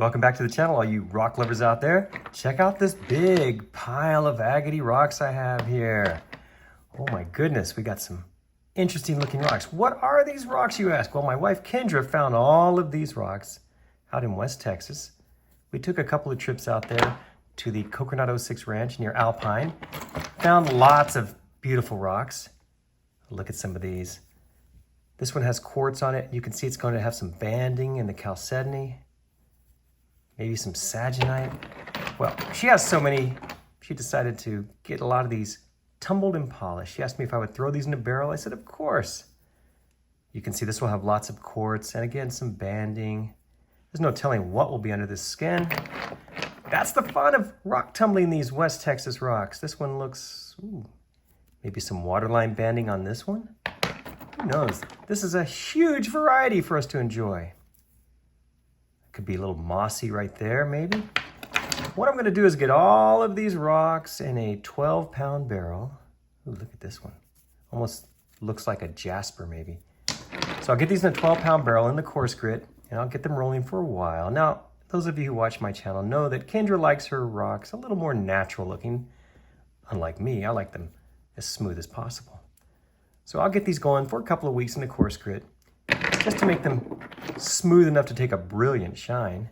Welcome back to the channel, all you rock lovers out there. Check out this big pile of agate rocks I have here. Oh my goodness, we got some interesting looking rocks. What are these rocks, you ask? Well, my wife Kendra found all of these rocks out in West Texas. We took a couple of trips out there to the Coconut 06 Ranch near Alpine. Found lots of beautiful rocks. Look at some of these. This one has quartz on it. You can see it's going to have some banding in the chalcedony. Maybe some saginite. Well, she has so many, she decided to get a lot of these tumbled and polished. She asked me if I would throw these in a barrel. I said, of course. You can see this will have lots of quartz and again, some banding. There's no telling what will be under this skin. That's the fun of rock tumbling these West Texas rocks. This one looks, maybe some waterline banding on this one. Who knows? This is a huge variety for us to enjoy. Could be a little mossy right there, maybe. What I'm gonna do is get all of these rocks in a 12-pound barrel. Ooh, look at this one. Almost looks like a jasper, maybe. So I'll get these in a 12-pound barrel in the coarse grit, and I'll get them rolling for a while. Now, those of you who watch my channel know that Kendra likes her rocks a little more natural looking. Unlike me, I like them as smooth as possible. So I'll get these going for a couple of weeks in the coarse grit, just to make them smooth enough to take a brilliant shine.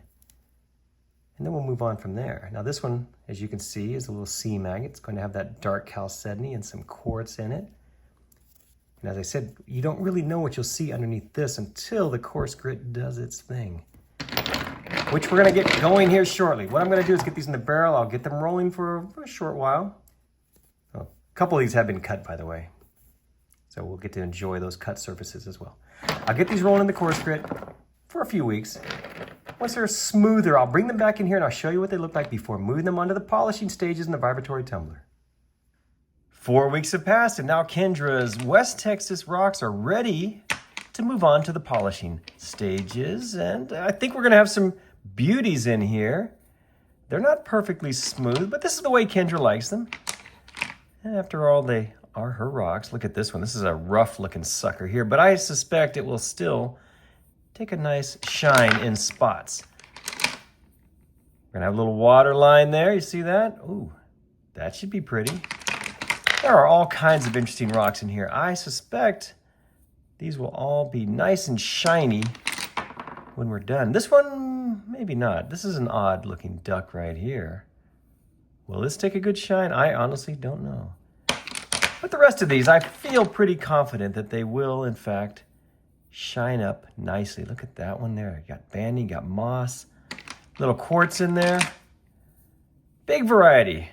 And then we'll move on from there. Now this one, as you can see, is a little seam agate. It's going to have that dark chalcedony and some quartz in it. And as I said, you don't really know what you'll see underneath this until the coarse grit does its thing, which we're going to get going here shortly. What I'm going to do is get these in the barrel. I'll get them rolling for a short while. Oh, a couple of these have been cut, by the way. So we'll get to enjoy those cut surfaces as well. I'll get these rolling in the coarse grit for a few weeks. Once they're smoother, I'll bring them back in here and I'll show you what they look like before moving them onto the polishing stages in the vibratory tumbler. 4 weeks have passed and now Kendra's West Texas rocks are ready to move on to the polishing stages. And I think we're gonna have some beauties in here. They're not perfectly smooth, but this is the way Kendra likes them. And after all, they are her rocks. Look at this one. This is a rough looking sucker here, but I suspect it will still take a nice shine in spots. We're gonna have a little water line there. You see that? Ooh, that should be pretty. There are all kinds of interesting rocks in here. I suspect these will all be nice and shiny when we're done. This one, maybe not. This is an odd looking duck right here. Will this take a good shine? I honestly don't know. But the rest of these, I feel pretty confident that they will, in fact, shine up nicely. Look at that one there. You got banding, you got moss, little quartz in there. Big variety.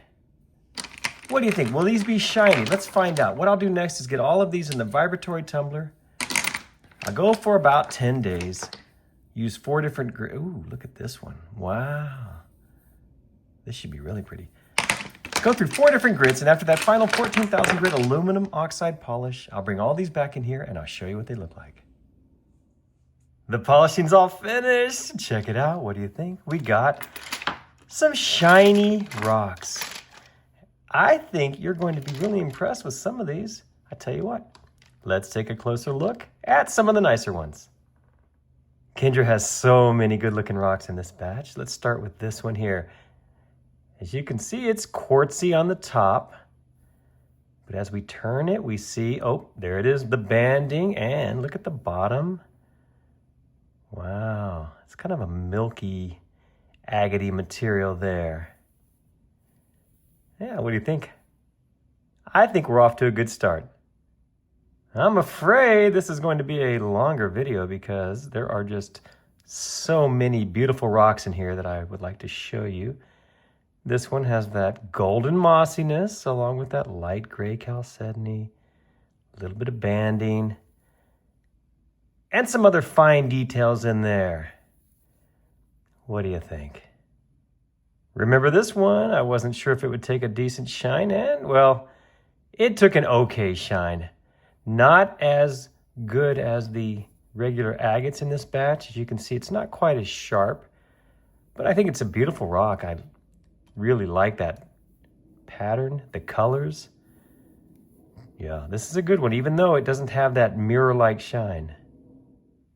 What do you think? Will these be shiny? Let's find out. What I'll do next is get all of these in the vibratory tumbler. I'll go for about 10 days. Use 4 different ooh, look at this one. Wow. This should be really pretty. Go through 4 different grits, and after that final 14,000 grit aluminum oxide polish, I'll bring all these back in here and I'll show you what they look like. The polishing's all finished. Check it out. What do you think? We got some shiny rocks. I think you're going to be really impressed with some of these. I tell you what, let's take a closer look at some of the nicer ones. Kendra has so many good looking rocks in this batch. Let's start with this one here. As you can see, it's quartzy on the top, but as we turn it, we see, oh, there it is, the banding, and look at the bottom. Wow, it's kind of a milky, agate material there. Yeah, what do you think? I think we're off to a good start. I'm afraid this is going to be a longer video because there are just so many beautiful rocks in here that I would like to show you. This one has that golden mossiness along with that light gray chalcedony, a little bit of banding, and some other fine details in there. What do you think? Remember this one? I wasn't sure if it would take a decent shine, and well, it took an okay shine. Not as good as the regular agates in this batch. As you can see, it's not quite as sharp, but I think it's a beautiful rock. I really like that pattern, the colors. Yeah, this is a good one, even though it doesn't have that mirror-like shine.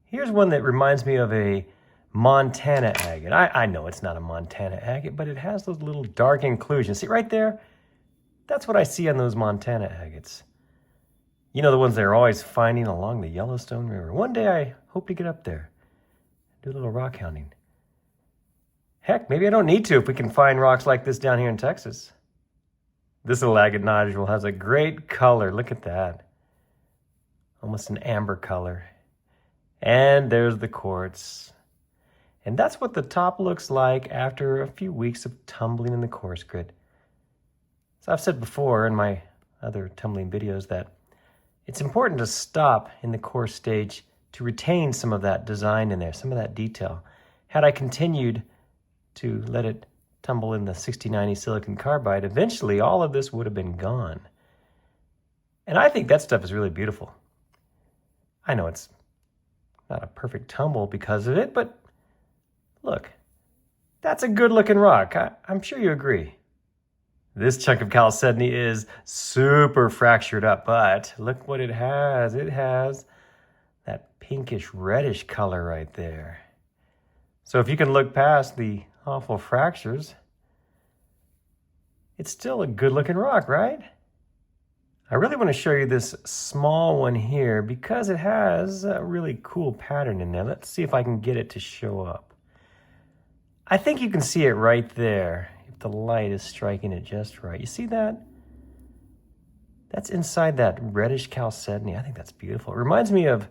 Here's one that reminds me of a Montana agate. I know it's not a Montana agate, but it has those little dark inclusions. See right there? That's what I see on those Montana agates. You know, the ones they're always finding along the Yellowstone River. One day I hope to get up there, do a little rock hounding. Heck, maybe I don't need to if we can find rocks like this down here in Texas. This little agate nodule has a great color. Look at that. Almost an amber color. And there's the quartz. And that's what the top looks like after a few weeks of tumbling in the coarse grit. So I've said before in my other tumbling videos that it's important to stop in the coarse stage to retain some of that design in there, some of that detail. Had I continued to let it tumble in the 6090 silicon carbide, eventually all of this would have been gone. And I think that stuff is really beautiful. I know it's not a perfect tumble because of it, but look, that's a good looking rock. I'm sure you agree. This chunk of chalcedony is super fractured up, but look what it has. It has that pinkish reddish color right there. So if you can look past the awful fractures, it's still a good looking rock, right? I really want to show you this small one here because it has a really cool pattern in there. Let's see if I can get it to show up. I think you can see it right there if the light is striking it just right. You see that? That's inside that reddish chalcedony. I think that's beautiful. It reminds me of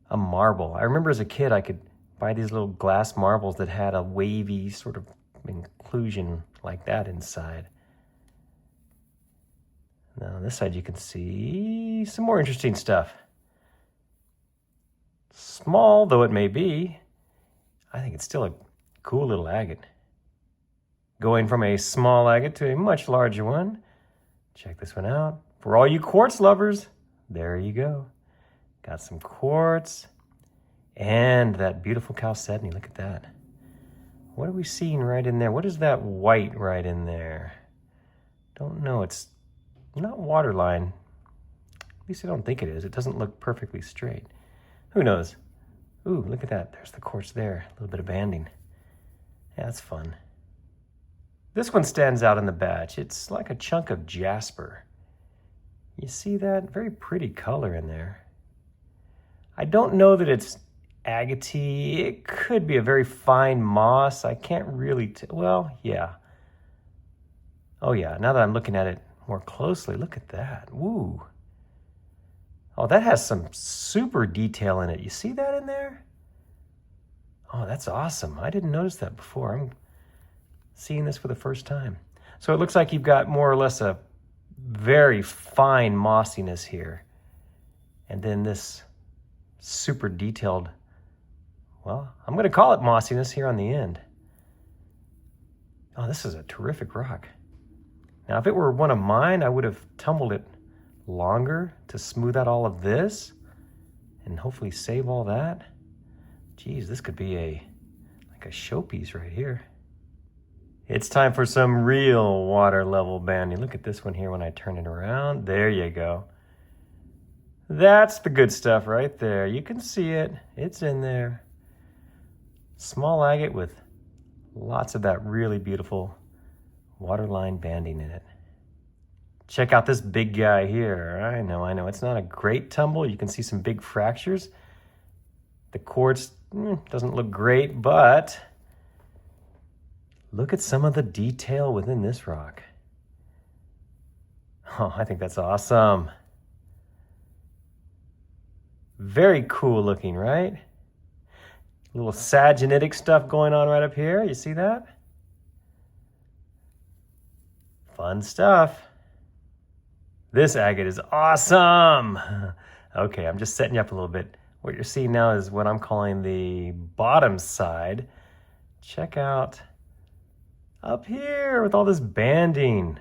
a marble. I remember as a kid I could buy these little glass marbles that had a wavy sort of inclusion like that inside. Now on this side you can see some more interesting stuff. Small though it may be, I think it's still a cool little agate. Going from a small agate to a much larger one. Check this one out. For all you quartz lovers, there you go. Got some quartz and that beautiful chalcedony. Look at that. What are we seeing right in there? What is that white right in there? Don't know. It's not waterline. At least I don't think it is. It doesn't look perfectly straight. Who knows? Ooh, look at that. There's the quartz there. A little bit of banding. Yeah, that's fun. This one stands out in the batch. It's like a chunk of jasper. You see that? Very pretty color in there. I don't know that it's agate. It could be a very fine moss. I can't really well, yeah. Oh yeah, now that I'm looking at it more closely, look at that. Woo. Oh, that has some super detail in it. You see that in there? Oh, that's awesome. I didn't notice that before. I'm seeing this for the first time. So it looks like you've got more or less a very fine mossiness here. And then this super detailed, well, I'm going to call it mossiness here on the end. Oh, this is a terrific rock. Now, if it were one of mine, I would have tumbled it longer to smooth out all of this and hopefully save all that. Geez, this could be like a showpiece right here. It's time for some real water level banding. Look at this one here when I turn it around. There you go. That's the good stuff right there. You can see it. It's in there. Small agate with lots of that really beautiful waterline banding in it. Check out this big guy here. I know. It's not a great tumble. You can see some big fractures. The quartz doesn't look great, but look at some of the detail within this rock. Oh, I think that's awesome. Very cool looking, right? A little sagenitic stuff going on right up here. You see that? Fun stuff. This agate is awesome. Okay, I'm just setting you up a little bit. What you're seeing now is what I'm calling the bottom side. Check out up here with all this banding.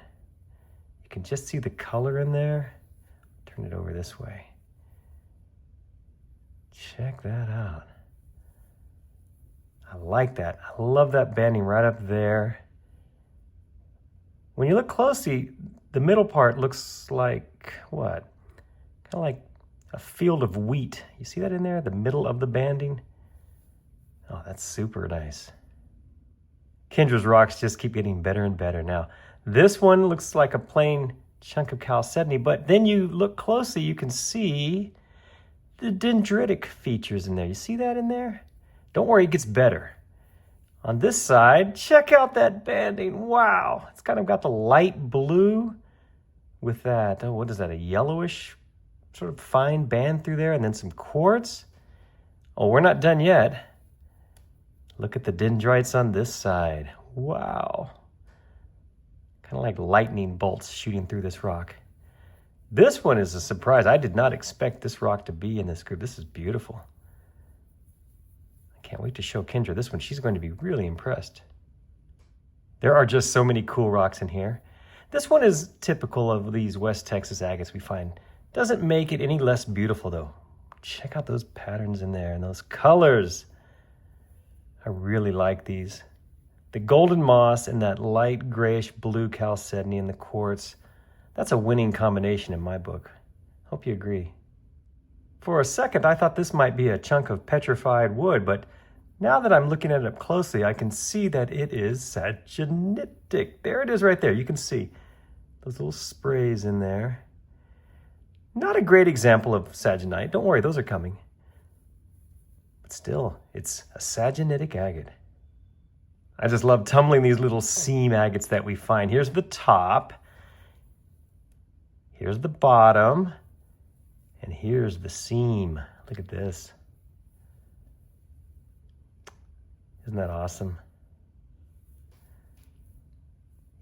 You can just see the color in there. Turn it over this way. Check that out. I like that. I love that banding right up there. When you look closely, the middle part looks like what? Kind of like a field of wheat. You see that in there? The middle of the banding? Oh, that's super nice. Kendra's rocks just keep getting better and better. Now, this one looks like a plain chunk of chalcedony, but then you look closely, you can see the dendritic features in there. You see that in there? Don't worry, it gets better. On this side, check out that banding. Wow, it's kind of got the light blue with that, oh, what is that, a yellowish sort of fine band through there, and then some quartz. Oh, we're not done yet. Look at the dendrites on this side. Wow. Kind of like lightning bolts shooting through this rock. This one is a surprise. I did not expect this rock to be in this group. This is beautiful. I can't wait to show Kendra this one. She's going to be really impressed. There are just so many cool rocks in here. This one is typical of these West Texas agates we find. Doesn't make it any less beautiful though. Check out those patterns in there and those colors. I really like these. The golden moss and that light grayish blue chalcedony and the quartz. That's a winning combination in my book. Hope you agree. For a second, I thought this might be a chunk of petrified wood, but now that I'm looking at it up closely, I can see that it is sagenitic. There it is right there. You can see those little sprays in there. Not a great example of sagenite. Don't worry, those are coming. But still, it's a sagenitic agate. I just love tumbling these little seam agates that we find. Here's the top. Here's the bottom. And here's the seam. Look at this. Isn't that awesome?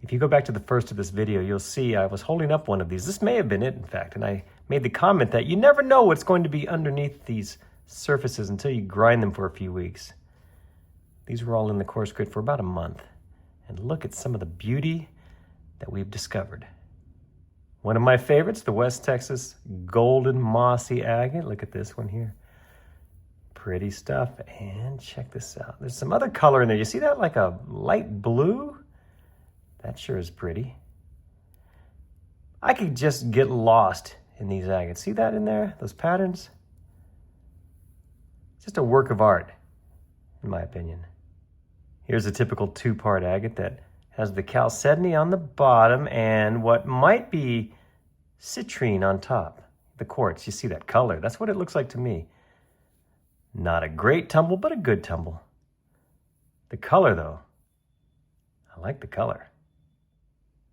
If you go back to the first of this video, you'll see I was holding up one of these. This may have been it, in fact, and I made the comment that you never know what's going to be underneath these surfaces until you grind them for a few weeks. These were all in the coarse grit for about a month. And look at some of the beauty that we've discovered. One of my favorites, the West Texas golden mossy agate. Look at this one here. Pretty stuff. And check this out. There's some other color in there. You see that, like a light blue? That sure is pretty. I could just get lost in these agates. See that in there? Those patterns? Just a work of art, in my opinion. Here's a typical two-part agate that has the chalcedony on the bottom and what might be citrine on top. The quartz, you see that color. That's what it looks like to me. Not a great tumble, but a good tumble. The color, though, I like the color.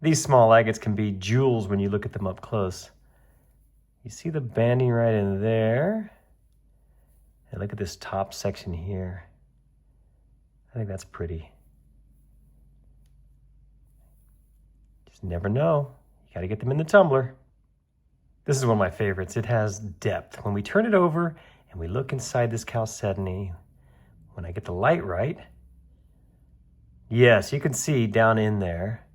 These small agates can be jewels when you look at them up close. You see the banding right in there. And look at this top section here. I think that's pretty. Just never know. You got to get them in the tumbler. This is one of my favorites. It has depth. When we turn it over and we look inside this chalcedony, when I get the light right, yes, you can see down in there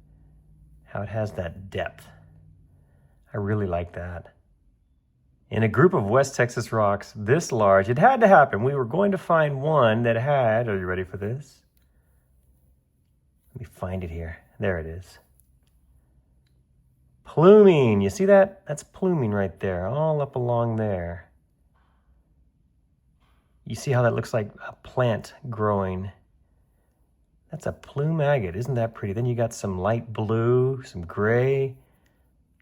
how it has that depth. I really like that. In a group of West Texas rocks this large, it had to happen. We were going to find one that had, are you ready for this? Let me find it here. There it is. Pluming. You see that? That's pluming right there, all up along there. You see how that looks like a plant growing? That's a plume agate. Isn't that pretty? Then you got some light blue, some gray,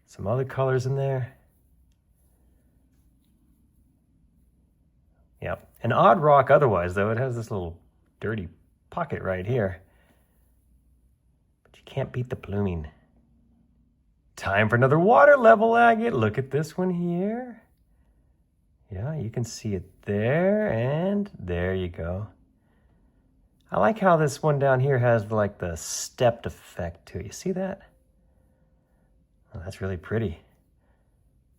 some other colors in there. Yep. An odd rock otherwise, though. It has this little dirty pocket right here. But you can't beat the pluming. Time for another water level agate. Look at this one here. Yeah, you can see it there, and there you go. I like how this one down here has like the stepped effect to it. You see that? Oh, that's really pretty.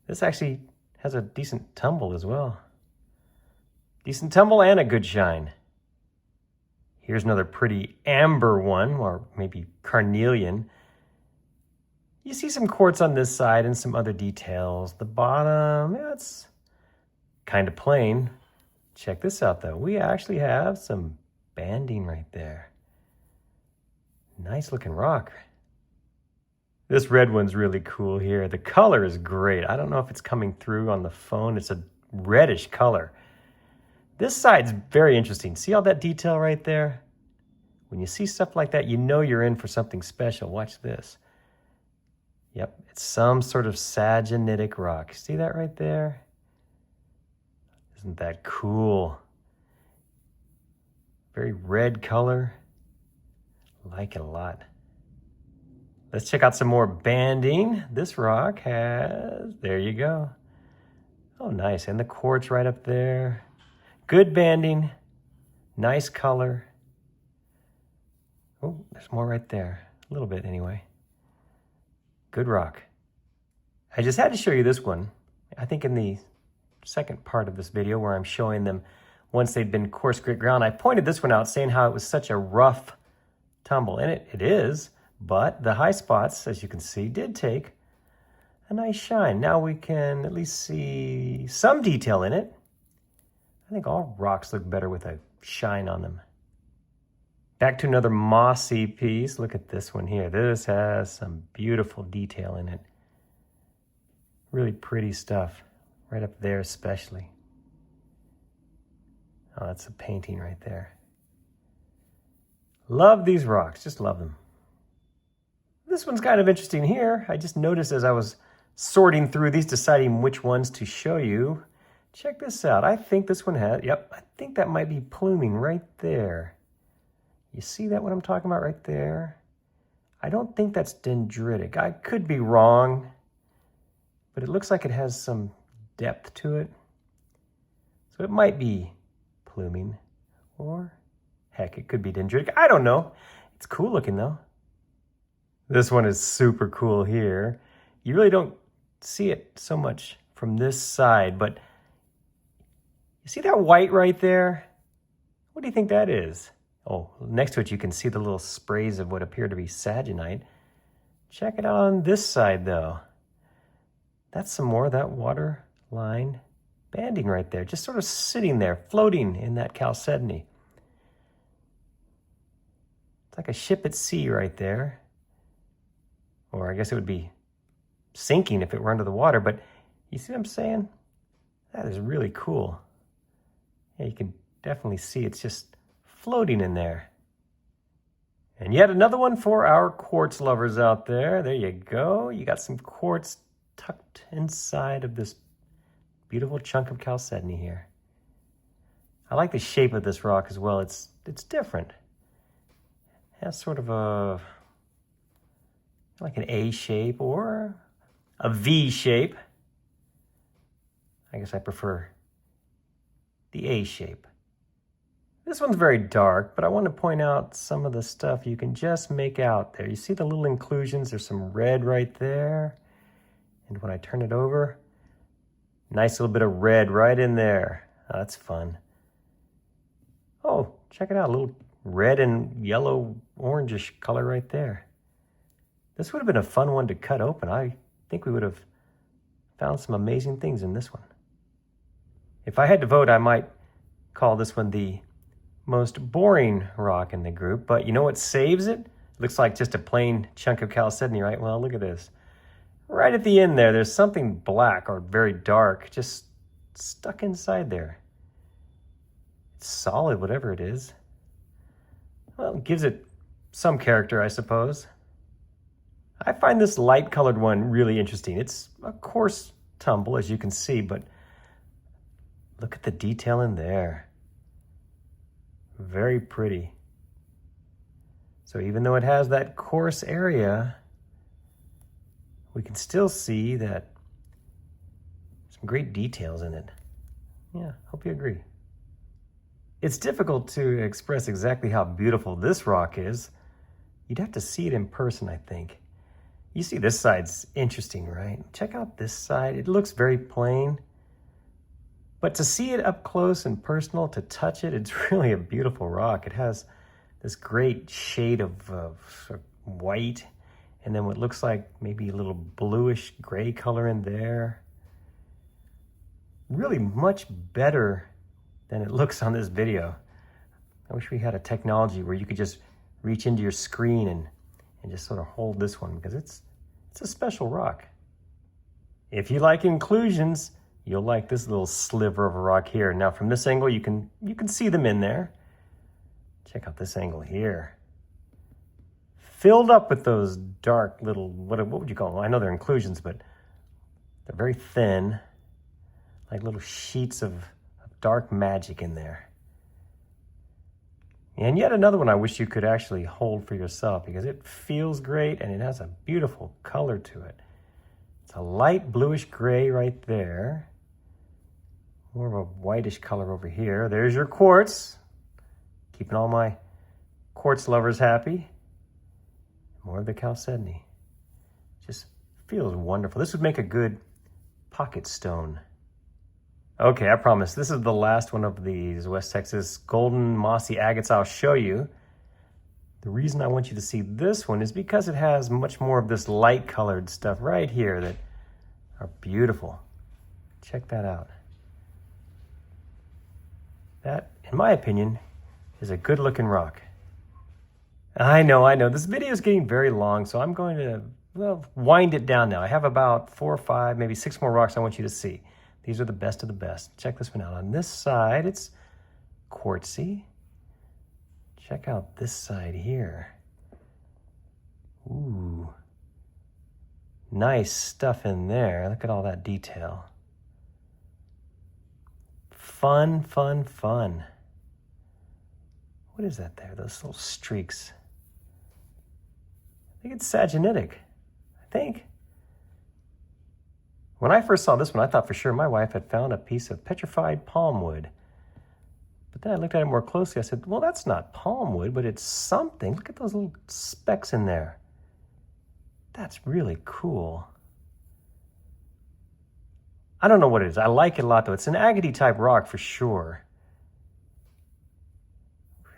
This actually has a decent tumble as well. Decent tumble and a good shine. Here's another pretty amber one, or maybe carnelian. You see some quartz on this side and some other details. The bottom, yeah, it's kind of plain. Check this out though. We actually have some banding right there. Nice looking rock. This red one's really cool here. The color is great. I don't know if it's coming through on the phone. It's a reddish color. This side's very interesting. See all that detail right there? When you see stuff like that, you know you're in for something special. Watch this. Yep, it's some sort of sagenitic rock. See that right there? Isn't that cool? Very red color. Like it a lot. Let's check out some more banding. This rock has, there you go. Oh, nice, and the quartz right up there. Good banding, nice color. Oh, there's more right there. A little bit anyway. Good rock. I just had to show you this one. I think in the second part of this video where I'm showing them once they'd been coarse grit ground, I pointed this one out saying how it was such a rough tumble. And it is, but the high spots, as you can see, did take a nice shine. Now we can at least see some detail in it. I think all rocks look better with a shine on them. Back to another mossy piece. Look at this one here. This has some beautiful detail in it. Really pretty stuff. Right up there especially. Oh, that's a painting right there. Love these rocks. Just love them. This one's kind of interesting here. I just noticed as I was sorting through these, deciding which ones to show you. Check this out. I think this one has, yep, I think that might be pluming right there. You see that what I'm talking about right there? I don't think that's dendritic. I could be wrong, but it looks like it has some depth to it. So it might be pluming, or heck, it could be dendritic. I don't know. It's cool looking though. This one is super cool here. You really don't see it so much from this side, but you see that white right there? What do you think that is? Oh, next to it you can see the little sprays of what appear to be sagenite. Check it out on this side though. That's some more of that water line banding right there, just sort of sitting there, floating in that chalcedony. It's like a ship at sea right there. Or I guess it would be sinking if it were under the water, but you see what I'm saying? That is really cool. Yeah, you can definitely see it's just floating in there. And yet another one for our quartz lovers out there. There you go. You got some quartz tucked inside of this beautiful chunk of chalcedony here. I like the shape of this rock as well. It's different. It has sort of a like an A shape or a V shape. I guess I prefer the A shape. This one's very dark, but I want to point out some of the stuff you can just make out there. You see the little inclusions? There's some red right there. And when I turn it over, nice little bit of red right in there. Oh, that's fun. Oh, check it out. A little red and yellow orangish color right there. This would have been a fun one to cut open. I think we would have found some amazing things in this one. If I had to vote, I might call this one the most boring rock in the group, but you know what saves it? It looks like just a plain chunk of chalcedony, right? Well, look at this. Right at the end there, there's something black or very dark just stuck inside there. It's solid, whatever it is. Well, it gives it some character, I suppose. I find this light colored one really interesting. It's a coarse tumble, as you can see, but look at the detail in there. Very pretty. So even though it has that coarse area, we can still see that some great details in it. Yeah, hope you agree. It's difficult to express exactly how beautiful this rock is. You'd have to see it in person, I think. You see this side's interesting, right? Check out this side. It looks very plain. But to see it up close and personal, to touch it, it's really a beautiful rock. It has this great shade of white, and then what looks like maybe a little bluish gray color in there. Really much better than it looks on this video. I wish we had a technology where you could just reach into your screen and just sort of hold this one, because it's a special rock. If you like inclusions, you'll like this little sliver of a rock here. Now from this angle, you can see them in there. Check out this angle here. Filled up with those dark little, what would you call them? I know they're inclusions, but they're very thin, like little sheets of dark magic in there. And yet another one I wish you could actually hold for yourself because it feels great and it has a beautiful color to it. It's a light bluish gray right there. More of a whitish color over here. There's your quartz. Keeping all my quartz lovers happy. More of the chalcedony. Just feels wonderful. This would make a good pocket stone. Okay, I promise. This is the last one of these West Texas golden mossy agates I'll show you. The reason I want you to see this one is because it has much more of this light colored stuff right here that are beautiful. Check that out. That, in my opinion, is a good looking rock. I know. This video is getting very long, so I'm going to, well, wind it down now. I have about 4 or 5, maybe 6 more rocks I want you to see. These are the best of the best. Check this one out. On this side, it's quartzy. Check out this side here. Ooh. Nice stuff in there. Look at all that detail. Fun. What is that there? Those little streaks. I think it's sagenitic. I think. When I first saw this one, I thought for sure my wife had found a piece of petrified palm wood. But then I looked at it more closely. I said, well, that's not palm wood, but it's something. Look at those little specks in there. That's really cool. I don't know what it is. I like it a lot, though. It's an agate type rock for sure.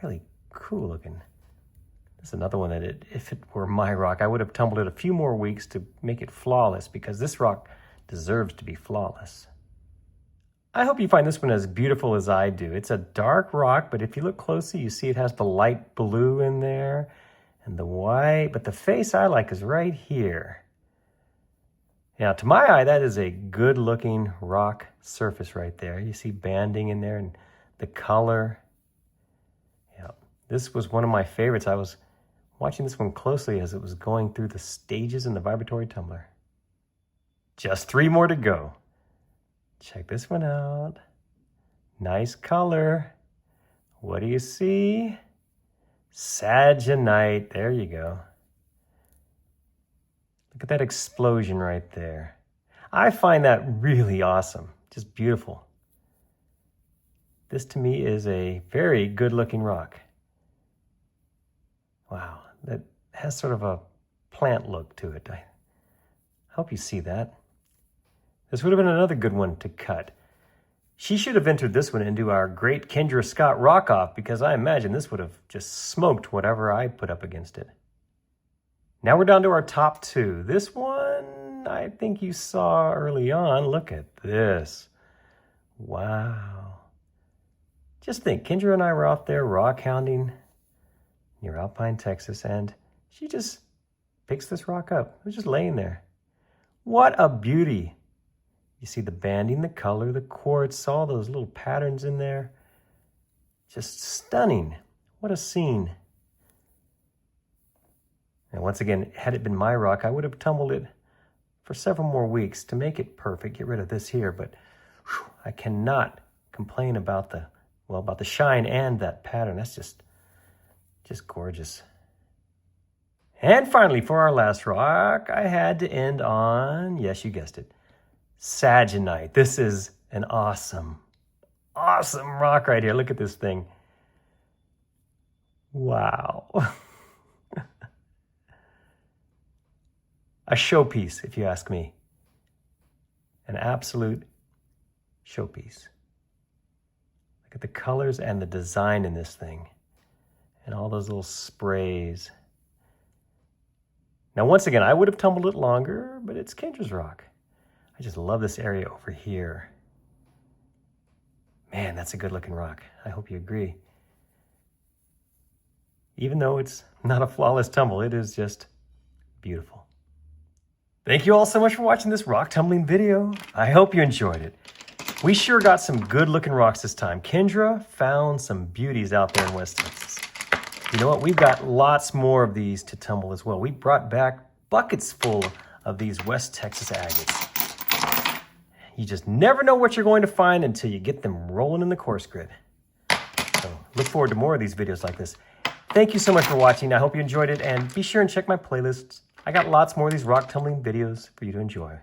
Really cool looking. This is another one that if it were my rock, I would have tumbled it a few more weeks to make it flawless because this rock deserves to be flawless. I hope you find this one as beautiful as I do. It's a dark rock, but if you look closely, you see it has the light blue in there and the white, but the face I like is right here. Now, to my eye, that is a good looking rock surface right there. You see banding in there and the color. Yeah, this was one of my favorites. I was watching this one closely as it was going through the stages in the vibratory tumbler. Just 3 more to go. Check this one out. Nice color. What do you see? Sagenite. There you go. Look at that explosion right there. I find that really awesome. Just beautiful. This to me is a very good looking rock. Wow. That has sort of a plant look to it. I hope you see that. This would have been another good one to cut. She should have entered this one into our great Kendra Scott rock-off because I imagine this would have just smoked whatever I put up against it. Now we're down to our top 2. This one I think you saw early on. Look at this. Wow. Just think, Kendra and I were out there rock hounding near Alpine, Texas, and she just picks this rock up. It was just laying there. What a beauty. You see the banding, the color, the quartz, all those little patterns in there. Just stunning. What a scene. And once again, had it been my rock, I would have tumbled it for several more weeks to make it perfect. Get rid of this here, but whew, I cannot complain about the shine and that pattern. That's just gorgeous. And finally, for our last rock, I had to end on, yes, you guessed it, sagenite. This is an awesome rock right here. Look at this thing. Wow. A showpiece, if you ask me. An absolute showpiece. Look at the colors and the design in this thing. And all those little sprays. Now, once again, I would have tumbled it longer, but it's Kendra's rock. I just love this area over here. Man, that's a good looking rock. I hope you agree. Even though it's not a flawless tumble, it is just beautiful. Thank you all so much for watching this rock tumbling video. I hope you enjoyed it. We sure got some good looking rocks this time. Kendra found some beauties out there in West Texas. You know what? We've got lots more of these to tumble as well. We brought back buckets full of these West Texas agates. You just never know what you're going to find until you get them rolling in the course grid. So look forward to more of these videos like this. Thank you so much for watching. I hope you enjoyed it, and be sure and check my playlists. I got lots more of these rock tumbling videos for you to enjoy.